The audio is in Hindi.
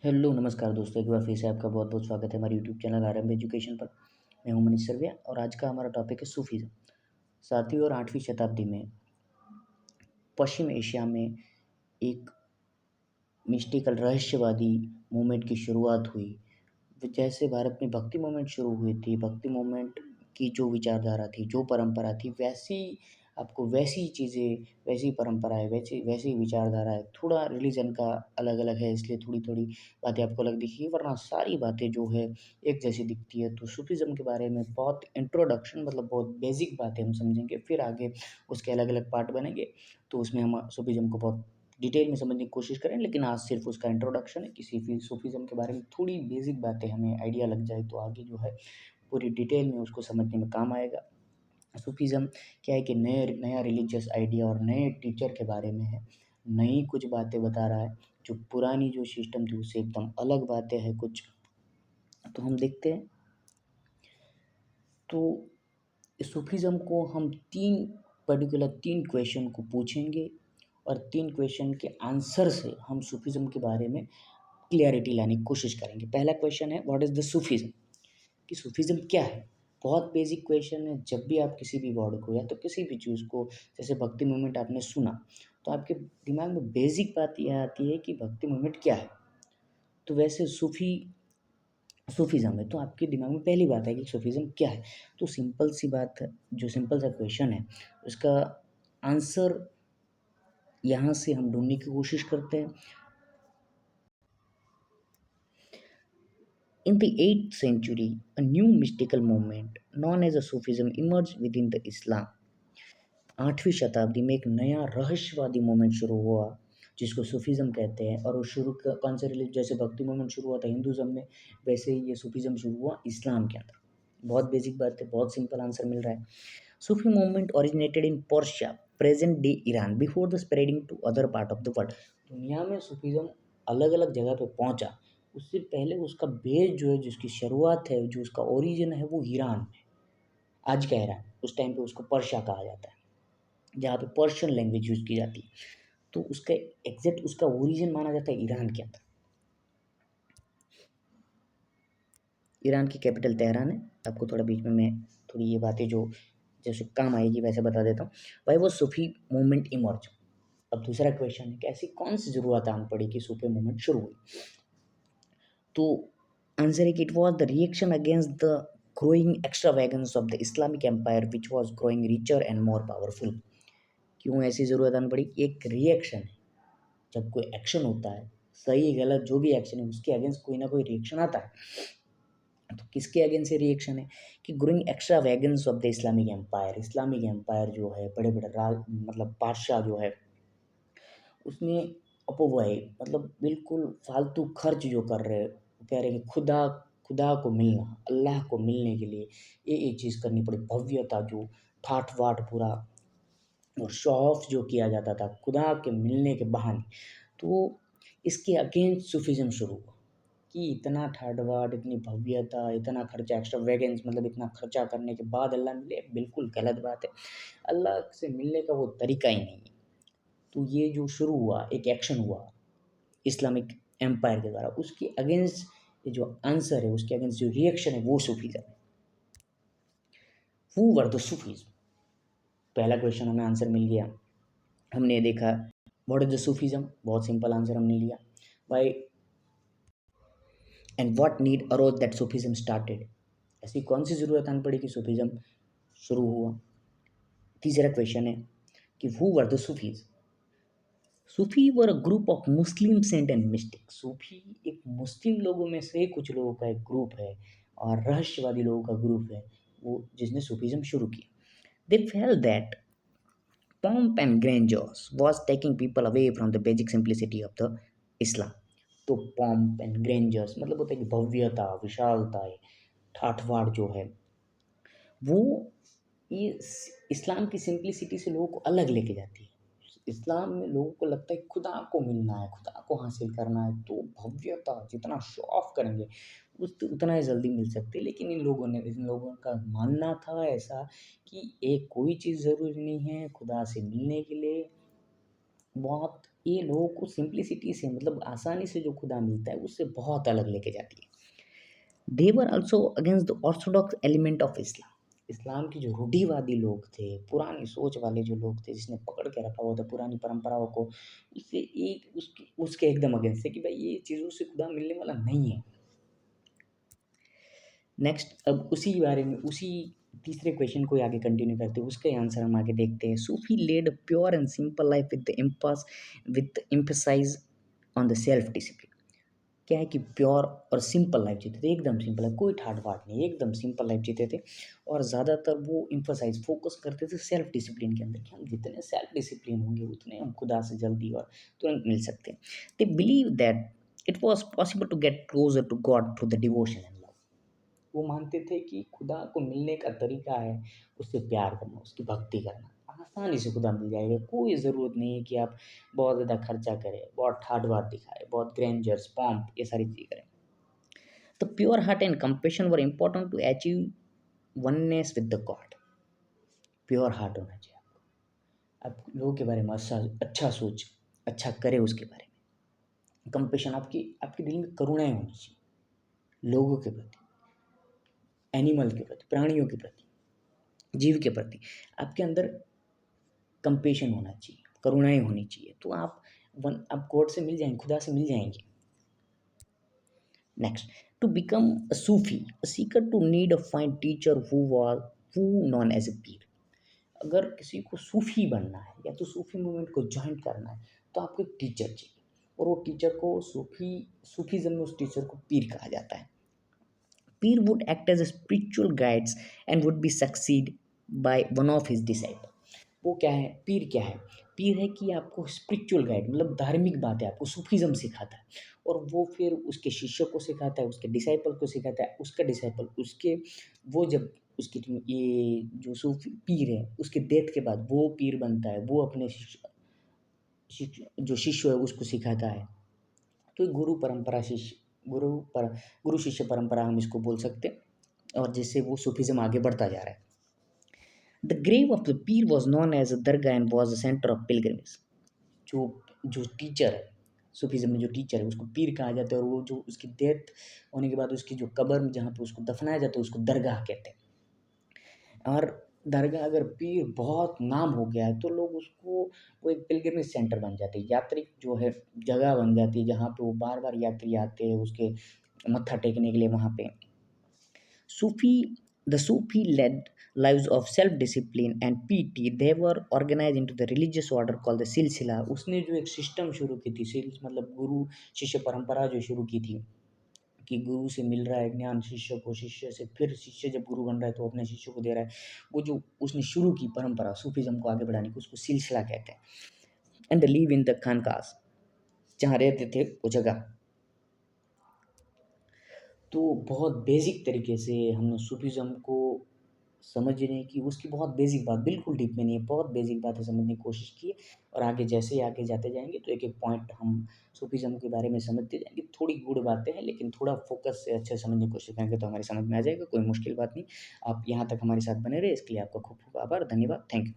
हेलो नमस्कार दोस्तों, एक बार फिर से आपका बहुत बहुत स्वागत है हमारे यूट्यूब चैनल आरएम एजुकेशन पर। मैं हूं मनीष सर्विया और आज का हमारा टॉपिक है सूफीज़्म। 7वीं और 8वीं शताब्दी में पश्चिम एशिया में एक मिस्टिकल रहस्यवादी मूवमेंट की शुरुआत हुई। जैसे भारत में भक्ति मूवमेंट शुरू हुई थी, भक्ति मूवमेंट की जो विचारधारा थी, जो परंपरा थी, वैसी आपको वैसी चीज़ें, वैसी परंपराएँ, वैसी वैसी विचारधाराएँ, थोड़ा रिलीजन का अलग-अलग है, इसलिए थोड़ी-थोड़ी बातें आपको अलग दिखेगी, वरना सारी बातें जो है एक जैसी दिखती है। तो सूफीज़्म के बारे में बहुत इंट्रोडक्शन, मतलब बहुत बेसिक बातें हम समझेंगे, फिर आगे उसके अलग-अलग पार्ट बनेंगे, तो उसमें हम सूफीज़्म को बहुत डिटेल में समझने की कोशिश करें। लेकिन आज सिर्फ उसका इंट्रोडक्शन है, किसी भी सूफीज़्म के बारे में थोड़ी बेसिक बातें हमें आइडिया लग जाए तो आगे जो है पूरी डिटेल में उसको समझने में काम आएगा। सूफीज़्म क्या है कि नया रिलीजियस आइडिया और नए टीचर के बारे में है, नई कुछ बातें बता रहा है, जो पुरानी जो सिस्टम थी उससे एकदम अलग बातें हैं कुछ। तो हम देखते हैं। तो सूफीज़्म को हम 3 क्वेश्चन को पूछेंगे और 3 क्वेश्चन के आंसर से हम सूफीज़्म के बारे में क्लैरिटी लाने की कोशिश करेंगे। पहला क्वेश्चन है, व्हाट इज़ द सूफीज़्म? कि सूफीज़्म क्या है? बहुत बेसिक क्वेश्चन है। जब भी आप किसी भी वर्ड को या तो किसी भी चीज़ को, जैसे भक्ति मूवमेंट आपने सुना, तो आपके दिमाग में बेसिक बात ये आती है कि भक्ति मूवमेंट क्या है? तो वैसे सूफीज़्म है, तो आपके दिमाग में पहली बात आएगी सूफीज़्म क्या है? तो सिंपल सी बात है, जो सिंपल सा क्वेश्चन है, उसका आंसर यहाँ से हम ढूँढने की कोशिश करते हैं। In the 8th century, a new mystical movement known as a Sufism emerged within the Islam. 8वीं शताब्दी में एक नया रहस्यवादी मूवमेंट शुरू हुआ, जिसको सूफीज़्म कहते हैं। और वो शुरू कौन से रिलीजन, जैसे भक्ति मूवमेंट शुरू हुआ था हिंदुज़्म में, वैसे ही ये सूफीज़्म शुरू हुआ इस्लाम के अंदर। बहुत बेसिक बात है, बहुत सिंपल आंसर मिल रहा है। Sufi movement originated in Persia, present day Iran, before the spreading to other part of the world. दुनिया में सूफीज़्म अलग अलग जगह पे पहुंचा, उससे पहले उसका बेस जो है, जिसकी शुरुआत है, जो उसका ओरिजिन है, वो ईरान में। आज का ईरान, उस टाइम पे उसको पर्शिया कहा जाता है, जहाँ पे पर्शियन लैंग्वेज यूज़ की जाती है। तो उसका एग्जैक्ट उसका ओरिजिन माना जाता है ईरान के अंदर। ईरान की कैपिटल तेहरान है। आपको थोड़ा बीच में मैं थोड़ी ये बातें जो जैसे काम आएगी वैसे बता देता हूँ। भाई वो सूफी मूवमेंट इमर्ज। अब दूसरा क्वेश्चन है कि ऐसी कौन सी ज़रूरत आन पड़ी कि सूफी मूवमेंट शुरू हुई? तो आंसर है कि it was the reaction against the growing extravagance of the Islamic empire which was growing richer and more powerful. क्यों ऐसी ज़रूरत आन पड़ी? एक रिएक्शन है। जब कोई एक्शन होता है, सही गलत जो भी एक्शन है, उसके अगेंस्ट कोई ना कोई रिएक्शन आता है। तो किसके अगेंस्ट ये रिएक्शन है? कि growing extravagance of the Islamic empire जो है, बड़े बड़े राज, मतलब बादशाह जो है, उसमें अपव्यय, मतलब बिल्कुल फालतू खर्च जो कर रहे हैं। वो कह रहे हैं कि खुदा खुदा को मिलना, अल्लाह को मिलने के लिए ये चीज़ करनी पड़ी। भव्यता जो ठाठ बाट पूरा और शो ऑफ जो किया जाता था खुदा के मिलने के बहाने, तो इसके अगेंस्ट सूफीज़्म शुरू हुआ कि इतना ठाट-बाट, इतनी भव्यता, इतना खर्चा, एक्स्ट्रावेगेंस, मतलब इतना खर्चा करने के बाद अल्लाह मिले, बिल्कुल गलत बात है। अल्लाह से मिलने का वो तरीका ही नहीं है। तो ये जो शुरू हुआ, एक एक्शन हुआ इस्लामिक एम्पायर के द्वारा, उसके अगेंस्ट ये जो आंसर है, उसके अगेंस्ट जो रिएक्शन है, वो सूफीज़्म है। हू वर द सूफीज़? पहला क्वेश्चन हमें आंसर मिल गया। हमने देखा व्हाट इज़ द सूफीज़्म, बहुत सिंपल आंसर हमने लिया। Why and what need arose that Sufism started? ऐसी कौन सी ज़रूरत आन पड़ी कि सूफीज़्म शुरू हुआ? तीसरा क्वेश्चन है कि who were the Sufis? Sufi were a group of Muslim saint and mystic. Sufi एक मुस्लिम लोगों में से कुछ लोगों का एक ग्रुप है और रहस्यवादी लोगों का ग्रुप है, वो जिसने सूफीज़्म शुरू किया। They felt that pomp and grandeur was taking people away from the basic simplicity of the Islam. तो pomp and grandeur मतलब होता है कि भव्यता, विशालता, ठाठ-बाट जो है, वो ये इस्लाम की सिंप्लिसिटी से लोगों को अलग लेके जाती है। इस्लाम में लोगों को लगता है खुदा को मिलना है, खुदा को हासिल करना है, तो भव्यता जितना शो ऑफ करेंगे उतना ही जल्दी मिल सकती है। लेकिन इन लोगों का मानना था ऐसा कि एक कोई चीज़ ज़रूरी नहीं है खुदा से मिलने के लिए। बहुत ये लोगों को सिंप्लिसिटी से मतलब आसानी से जो खुदा मिलता है उससे बहुत अलग लेके जाती है। They were also against the orthodox element of Islam. इस्लाम के जो रूढ़िवादी लोग थे, पुरानी सोच वाले जो लोग थे, जिसने पकड़ के रखा हुआ था पुरानी परंपराओं को, उससे एक उसके एकदम अगेंस्ट है कि भाई ये चीज़ों से खुदा मिलने वाला नहीं है। नेक्स्ट अब उसी बारे में उसी तीसरे क्वेश्चन को आगे कंटिन्यू करते हैं, उसका आंसर हम आगे देखते हैं। Sufi led pure and simple life with emphasize on the self discipline. क्या है कि प्योर और सिंपल लाइफ जीते थे, एकदम सिंपल है, कोई ठाट बाट नहीं, एकदम सिंपल लाइफ जीते थे। और ज़्यादातर वो इम्फोसाइज फोकस करते थे सेल्फ डिसिप्लिन के अंदर, कि हम जितने सेल्फ डिसिप्लिन होंगे उतने हम खुदा से जल्दी और तुरंत मिल सकते हैं। They believe that it was possible to get closer to God through the devotion and love. वो मानते थे कि खुदा को मिलने का तरीका है उससे प्यार करना, उसकी भक्ति करना। आसानी से खुदा मिल जाएगा, कोई ज़रूरत नहीं है कि आप बहुत ज़्यादा खर्चा करें, बहुत ठाट-बाट दिखाएँ, बहुत ग्रैंडर्स, पॉम्प ये सारी चीज़ें करें। The pure heart and compassion were important to achieve oneness with the God. Pure heart होना चाहिए आपको, आप लोगों के बारे में अच्छा सोच, अच्छा करे उसके बारे में। कंपेशन, आपकी आपके दिल में करुणाएँ होनी चाहिए लोगों के प्रति, एनिमल के प्रति, प्राणियों के प्रति, जीव के प्रति। आपके अंदर कंपेशन होना चाहिए, करुणाएँ होनी चाहिए, तो आप गॉड से मिल जाएँगे, खुदा से मिल जाएँगे। Next, to become a Sufi, a seeker to need a fine teacher who known as a पीर। अगर किसी को सूफ़ी बनना है या तो सूफ़ी मूवमेंट को जॉइन करना है, तो आपको एक टीचर चाहिए, और वो टीचर को सूफ़ीज़्म में उस टीचर को पीर कहा जाता है। Peer would act as a spiritual guides and would be succeed by one of his disciple। वो क्या है, पीर क्या है? पीर है कि आपको स्पिरिचुअल गाइड मतलब धार्मिक बातें आपको सूफीज़्म सिखाता है, और वो फिर उसके शिष्य को सिखाता है, उसके डिसाइपल को सिखाता है, उसका डिसाइपल उसके वो जब उसकी ये जो सूफी पीर है उसके डेथ के बाद वो पीर बनता है, वो अपने जो शिष्य है उसको सिखाता है। तो ये गुरु शिष्य परंपरा हम इसको बोल सकते हैं, और जिससे वो सूफीज़्म आगे बढ़ता जा रहा है। The grave of the pir was known as a dargah and was the centre of pilgrimage. जो जो टीचर है, सूफीज़्म में जो टीचर है उसको पीर कहा जाता है, और वो जो उसकी डेथ होने के बाद उसकी जो कब्र जहाँ पे उसको दफनाया जाता है उसको दरगाह कहते हैं। और दरगाह अगर पीर बहुत नाम हो गया है तो लोग उसको वो एक पिलग्रिमेज सेंटर बन जाती है, यात्री जो है जगह बन जाती है, जहाँ पे वो बार-बार यात्री आते हैं उसके मत्था टेकने के लिए वहाँ पे। Sufi, the Sufi led lives of self-discipline and piety. They were organized into the religious order called the सिलसिला। उसने जो एक सिस्टम शुरू की थी, सिल्स मतलब गुरु शिष्य परंपरा जो शुरू की थी, कि गुरु से मिल रहा है ज्ञान शिष्य को, शिष्य से फिर शिष्य जब गुरु बन रहा है तो अपने शिष्य को दे रहा है। वो जो उसने शुरू की परंपरा सूफीज़्म को आगे बढ़ाने की, उसको सिलसिला कहते हैं। And the live in the खानकास, जहाँ रहते थे वो जगह। तो बहुत बेसिक तरीके से हमने सूफीज़्म को समझने की, उसकी बहुत बेसिक बात, बिल्कुल डीप में नहीं है, बहुत बेसिक बातें समझने की कोशिश की है। और आगे जैसे ही आगे जाते जाएँगे तो एक-एक पॉइंट हम सूफीज़्म के बारे में समझते जाएँगे। थोड़ी गूढ़ बातें हैं लेकिन थोड़ा फ़ोकस से अच्छे समझने की कोशिश करेंगे तो हमारी समझ में आ जाएगा, कोई मुश्किल बात नहीं। आप यहाँ तक हमारे साथ बने रहे इसके लिए आपका खूब-खूब आभार, धन्यवाद, थैंक यू।